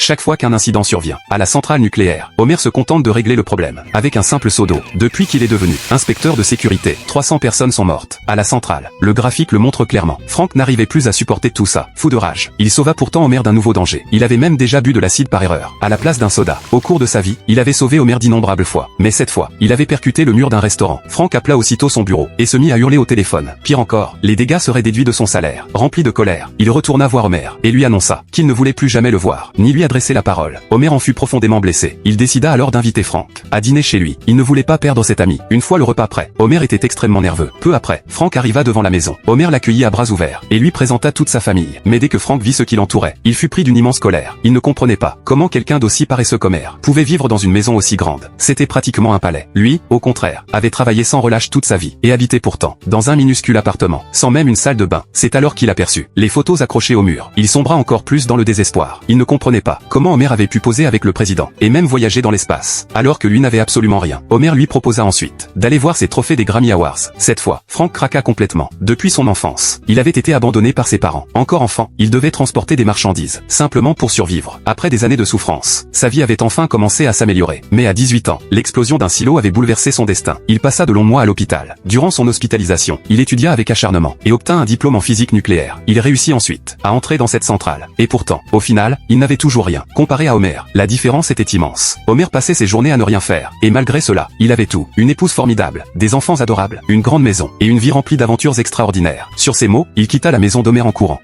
chaque fois qu'un incident survient. À la centrale nucléaire, Homer se contente de régler le problème, avec un simple seau d'eau. Depuis qu'il est devenu inspecteur de sécurité, 300 personnes sont mortes. À la centrale, le graphique le montre clairement. Frank n'arrivait plus à supporter tout ça, fou de rage. Il sauva pourtant Homer d'un nouveau danger. Il avait même déjà bu de l'acide par erreur, à la place d'un soda. Au cours de sa vie, il avait sauvé Homer d'innombrables fois. Mais cette fois, il avait percuté le mur d'un restaurant. Frank appela aussitôt son bureau, et se mit à hurler au téléphone. Pire encore, les dégâts seraient déduits de son salaire. Rempli de colère, il retourna voir Homer, et lui annonça qu'il ne voulait plus jamais le voir, ni lui adresser la parole. Homer en fut profondément blessé. Il décida alors d'inviter Frank à dîner chez lui. Il ne voulait pas perdre cet ami. Une fois le repas prêt, Homer était extrêmement nerveux. Peu après, Frank arriva devant la maison. Homer l'accueillit à bras ouverts, et lui présenta toute sa famille. Mais dès que Frank vit ce qui l'entourait, il fut pris d'une immense colère. Il ne comprenait pas comment quelqu'un d'aussi paresseux qu'Homer pouvait vivre dans une maison aussi grande. C'était pratiquement un palais. Lui, au contraire, avait travaillé sans relâche toute sa vie, et habitait pourtant dans un minuscule appartement, sans même une salle de bain. C'est alors qu'il aperçut les photos accrochées au mur. Il sombra encore plus dans le désespoir. Il ne comprenait pas comment Homer avait pu poser avec le président, et même voyager dans l'espace, alors que lui n'avait absolument rien. Homer lui proposa ensuite d'aller voir ses trophées des Grammy Awards. Cette fois, Frank craqua complètement. Depuis son enfance, il avait été abandonné par ses parents. Encore enfant, il devait transporter des marchandises, simplement pour survivre. Après des années de souffrance, sa vie avait enfin commencé à s'améliorer. Mais à 18 ans, l'explosion d'un silo avait bouleversé son destin. Il passa de longs mois à l'hôpital. Durant son hospitalisation, il étudia avec acharnement, et obtint un diplôme en physique nucléaire. Il réussit ensuite à entrer dans cette centrale. Et pourtant, au final, il n'avait toujours rien. Comparé à Homer, la différence était immense. Homer passait ses journées à ne rien faire, et malgré cela, il avait tout. Une épouse formidable, des enfants adorables, une grande maison, et une vie remplie d'aventures extraordinaires. Sur ces mots, il quitta la maison d'Homer en courant.